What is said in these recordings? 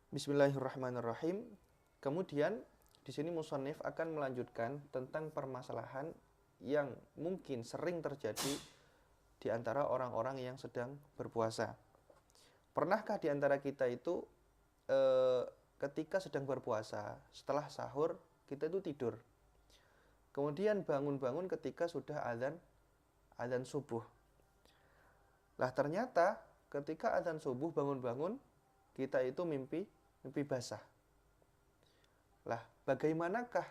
Bismillahirrahmanirrahim. Kemudian di sini musannif akan melanjutkan tentang permasalahan yang mungkin sering terjadi di antara orang-orang yang sedang berpuasa. Pernahkah di antara kita itu ketika sedang berpuasa, setelah sahur kita itu tidur. Kemudian bangun-bangun ketika sudah azan subuh. Lah ternyata ketika azan subuh bangun-bangun kita itu mimpi basah. Lah, bagaimanakah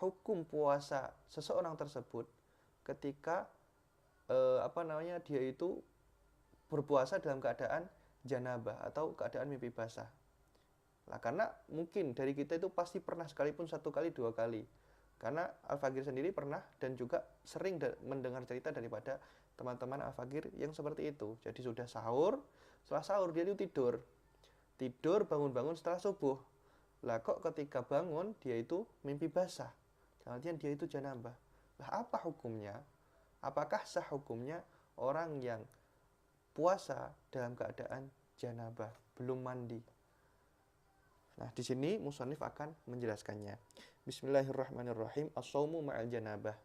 hukum puasa seseorang tersebut ketika dia itu berpuasa dalam keadaan janabah atau keadaan mimpi basah? Lah, karena mungkin dari kita itu pasti pernah sekalipun satu kali, dua kali. Karena Al-Fagir sendiri pernah dan juga sering mendengar cerita daripada teman-teman Al-Fagir yang seperti itu. Jadi sudah sahur, setelah sahur dia itu tidur. Tidur bangun-bangun setelah subuh. Lah kok ketika bangun dia itu mimpi basah. Kemudian dia itu janabah. Lah apa hukumnya? Apakah sah hukumnya orang yang puasa dalam keadaan janabah, belum mandi? Nah, di sini musannif akan menjelaskannya. Bismillahirrahmanirrahim. As-shaumu ma'al janabah.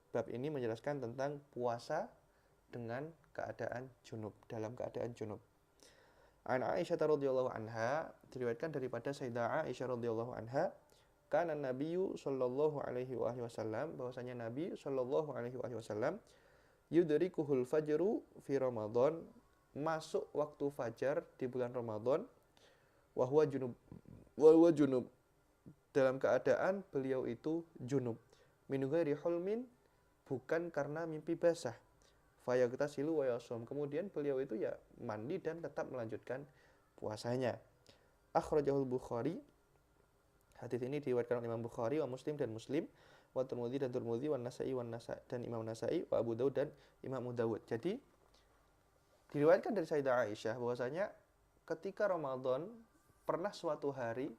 Bab ini menjelaskan tentang puasa dengan keadaan junub, dalam keadaan junub. An Aisyah radhiyallahu anha, diriwayatkan daripada Sayyidah Aisyah radhiyallahu anha, kana Nabiyyu sallallahu alaihi wasallam, bahwasanya Nabi sallallahu alaihi wasallam yudrikuhul fajru fi Ramadan, masuk waktu fajar di bulan Ramadan, wa huwa junub, dalam keadaan beliau itu junub, min ghairi hulmin, bukan karena mimpi basah. Fayaghtasilu wa yasum, kemudian beliau itu ya mandi dan tetap melanjutkan puasanya. Akhrajahul Bukhari, hadis ini diriwayatkan oleh Imam Bukhari wa Muslim dan Muslim, wa Tirmidzi dan Tirmidzi, wa Nasa'i dan Imam Nasa'i, wa Abu Daud dan Imam Abu Dawud. Jadi diriwayatkan dari Sayyidah Aisyah bahwasanya ketika Ramadan pernah suatu hari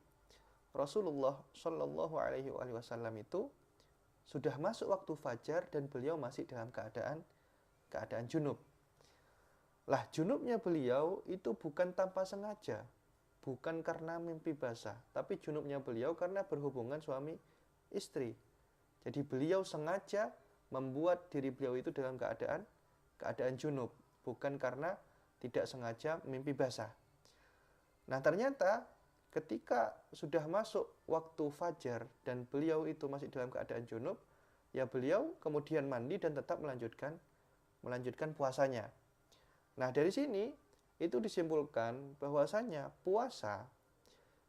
Rasulullah Shallallahu alaihi wasallam itu sudah masuk waktu fajar dan beliau masih dalam keadaan junub. Lah, junubnya beliau itu bukan tanpa sengaja, bukan karena mimpi basah, tapi junubnya beliau karena berhubungan suami istri. Jadi beliau sengaja membuat diri beliau itu dalam keadaan junub, bukan karena tidak sengaja mimpi basah. Nah, ternyata ketika sudah masuk waktu fajar dan beliau itu masih dalam keadaan junub, ya beliau kemudian mandi dan tetap melanjutkan puasanya. Nah, dari sini itu disimpulkan bahwasanya puasa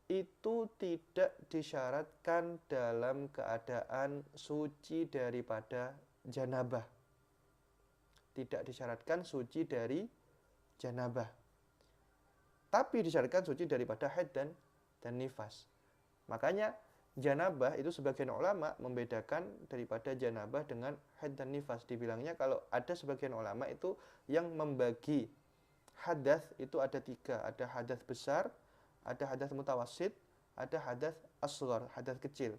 itu tidak disyaratkan dalam keadaan suci daripada janabah. Tidak disyaratkan suci dari janabah. Tapi disyaratkan suci daripada haid dan nifas. Makanya janabah itu sebagian ulama membedakan daripada janabah dengan haid dan nifas. Dibilangnya kalau ada sebagian ulama itu yang membagi hadas itu ada tiga. Ada hadas besar, ada hadas mutawassit, ada hadas asghar, hadas kecil.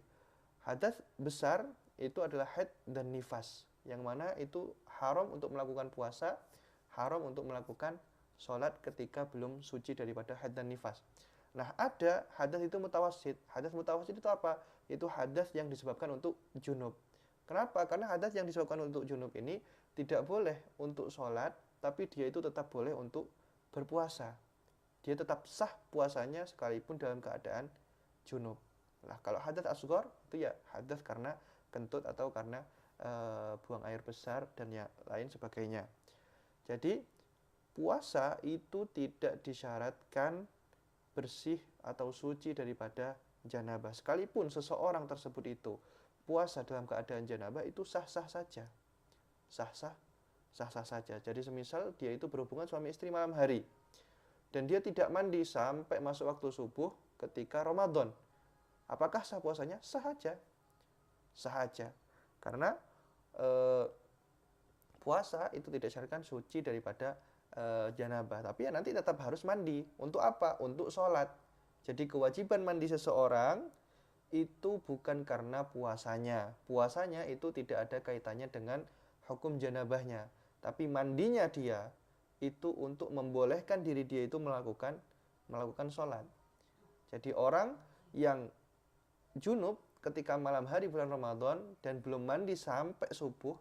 Hadas besar itu adalah haid dan nifas, yang mana itu haram untuk melakukan puasa, haram untuk melakukan sholat ketika belum suci daripada haid dan nifas. Nah, ada hadas itu mutawassit. Hadas mutawassit itu apa? Itu hadas yang disebabkan untuk junub. Kenapa? Karena hadas yang disebabkan untuk junub ini tidak boleh untuk sholat, tapi dia itu tetap boleh untuk berpuasa. Dia tetap sah puasanya sekalipun dalam keadaan junub. Nah, kalau hadas asghar itu ya hadas karena kentut atau karena buang air besar dan yang lain sebagainya. Jadi, puasa itu tidak disyaratkan bersih atau suci daripada janabah. Sekalipun seseorang tersebut itu puasa dalam keadaan janabah, itu sah-sah saja. Sah-sah saja. Jadi semisal dia itu berhubungan suami istri malam hari dan dia tidak mandi sampai masuk waktu subuh ketika Ramadan. Apakah sah puasanya? Sah saja. Sah saja. Karena puasa itu tidak disyaratkan suci daripada janabah, tapi ya nanti tetap harus mandi. Untuk apa? Untuk sholat. Jadi kewajiban mandi seseorang itu bukan karena puasanya. Puasanya itu tidak ada kaitannya dengan hukum janabahnya, tapi mandinya dia itu untuk membolehkan diri dia itu melakukan sholat. Jadi orang yang junub ketika malam hari bulan Ramadan dan belum mandi sampai subuh,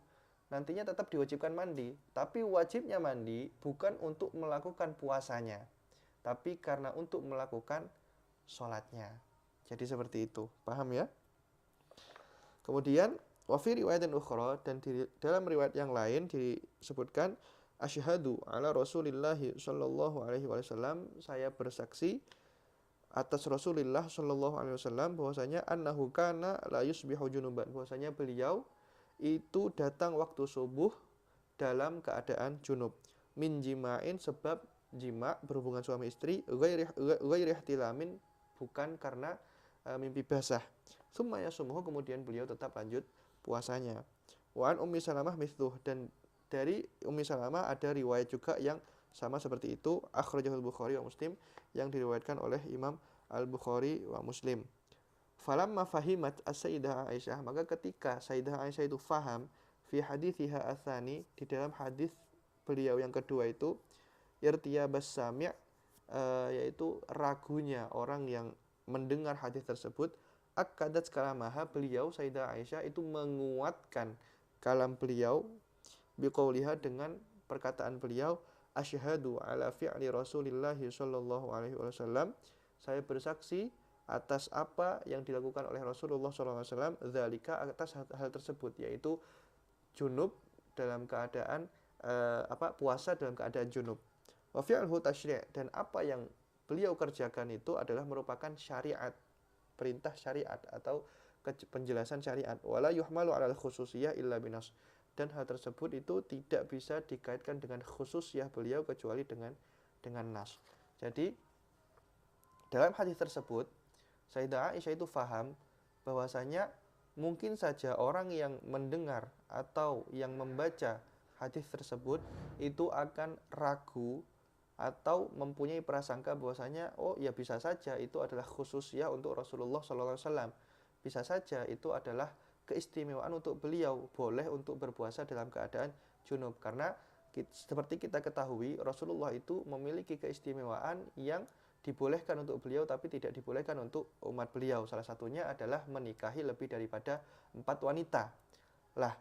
nantinya tetap diwajibkan mandi. Tapi wajibnya mandi bukan untuk melakukan puasanya, tapi karena untuk melakukan sholatnya. Jadi seperti itu, paham ya? Kemudian wafi riwayat ukhra, dan di dalam riwayat yang lain disebutkan asyhadu ala Rasulillah sallallahu alaihi wasallam, saya bersaksi atas Rasulullah sallallahu alaihi wasallam bahwasanya annahu kana la yusbihu junuban, bahwasanya beliau itu datang waktu subuh dalam keadaan junub, min jima'in, sebab jima berhubungan suami istri, ghairi ihtilamin, bukan karena mimpi basah. Summa yasumuhu, kemudian beliau tetap lanjut puasanya. Wa an Ummi Salamah mithluh, dan dari Ummi Salamah ada riwayat juga yang sama seperti itu, akhrajahul Bukhari wa Muslim, yang diriwayatkan oleh Imam Al-Bukhari wa Muslim. Falamma fahimat as-sayyidah Aisyah, maka ketika Sayyidah Aisyah itu faham fi hadithiha atsani, di dalam hadis beliau yang kedua itu, irtiyabas sami', yaitu ragunya orang yang mendengar hadis tersebut, akadat kalamaha, beliau Sayyidah Aisyah itu menguatkan kalam beliau, biqauliha, dengan perkataan beliau, asyhadu ala fi'li Rasulillah sallallahu alaihi wasallam, saya bersaksi atas apa yang dilakukan oleh Rasulullah sallallahu alaihi wasallam, dzalika, atas hal tersebut, yaitu junub dalam keadaan puasa dalam keadaan junub. Wa fi'luhu tasyri', dan apa yang beliau kerjakan itu adalah merupakan syariat, perintah syariat atau penjelasan syariat. Wala yuhmalu 'alal khususiyah illa binas, dan hal tersebut itu tidak bisa dikaitkan dengan khususiyah beliau kecuali dengan nas. Jadi dalam hadis tersebut Sayyidah Aisyah itu faham bahwasanya mungkin saja orang yang mendengar atau yang membaca hadis tersebut itu akan ragu atau mempunyai prasangka bahwasanya oh ya bisa saja itu adalah khususiyah untuk Rasulullah SAW, bisa saja itu adalah keistimewaan untuk beliau, boleh untuk berpuasa dalam keadaan junub, karena seperti kita ketahui Rasulullah itu memiliki keistimewaan yang dibolehkan untuk beliau tapi tidak dibolehkan untuk umat beliau. Salah satunya adalah menikahi lebih daripada 4 wanita. Lah,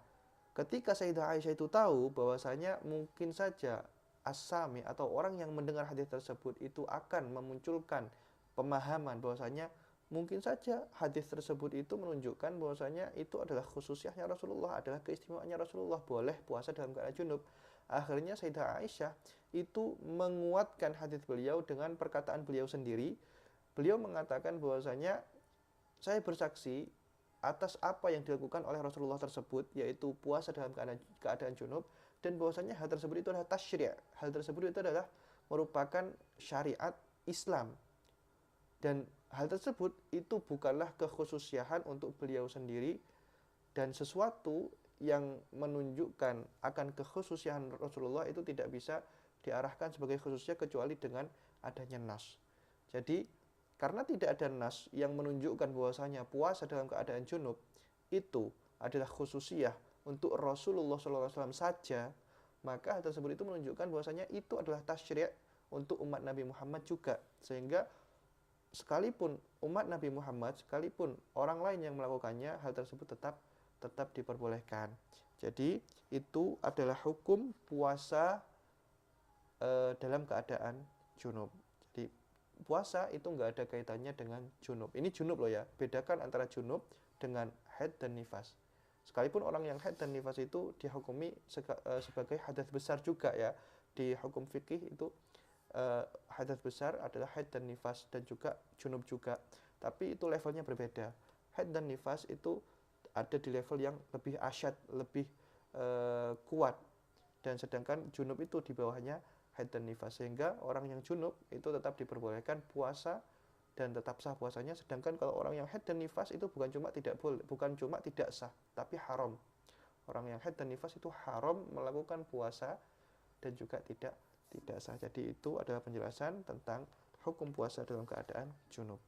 ketika Sayyidah Aisyah itu tahu bahwasanya mungkin saja as-sami atau orang yang mendengar hadis tersebut itu akan memunculkan pemahaman bahwasanya mungkin saja hadis tersebut itu menunjukkan bahwasanya itu adalah khususiyahnya Rasulullah, adalah keistimewaannya Rasulullah, boleh puasa dalam keadaan junub. Akhirnya Sayyidah Aisyah itu menguatkan hadis beliau dengan perkataan beliau sendiri. Beliau mengatakan bahwasanya saya bersaksi atas apa yang dilakukan oleh Rasulullah tersebut, yaitu puasa dalam keadaan junub, dan bahwasanya hal tersebut itu adalah tasyri', hal tersebut itu adalah merupakan syariat Islam, dan hal tersebut itu bukanlah kekhususiahan untuk beliau sendiri, dan sesuatu yang menunjukkan akan kekhususiahan Rasulullah itu tidak bisa diarahkan sebagai khususnya kecuali dengan adanya nas. Jadi karena tidak ada nas yang menunjukkan bahwasanya puasa dalam keadaan junub itu adalah khususiyah untuk Rasulullah SAW saja, maka hal tersebut itu menunjukkan bahwasanya itu adalah tasyri' untuk umat Nabi Muhammad juga, sehingga sekalipun umat Nabi Muhammad, sekalipun orang lain yang melakukannya, hal tersebut tetap diperbolehkan. Jadi itu adalah hukum puasa dalam keadaan junub. Jadi puasa itu nggak ada kaitannya dengan junub. Ini junub loh ya, bedakan antara junub dengan haid dan nifas. Sekalipun orang yang haid dan nifas itu dihukumi sebagai hadas besar juga ya, di hukum fikih itu hadas besar adalah haid dan nifas, dan juga junub juga, tapi itu levelnya berbeda. Haid dan nifas itu ada di level yang lebih asyad, lebih kuat, dan sedangkan junub itu di bawahnya haid dan nifas, sehingga orang yang junub itu tetap diperbolehkan puasa dan tetap sah puasanya. Sedangkan kalau orang yang haid dan nifas itu bukan cuma tidak sah, tapi haram. Orang yang haid dan nifas itu haram melakukan puasa dan juga tidak sah. Jadi itu adalah penjelasan tentang hukum puasa dalam keadaan junub.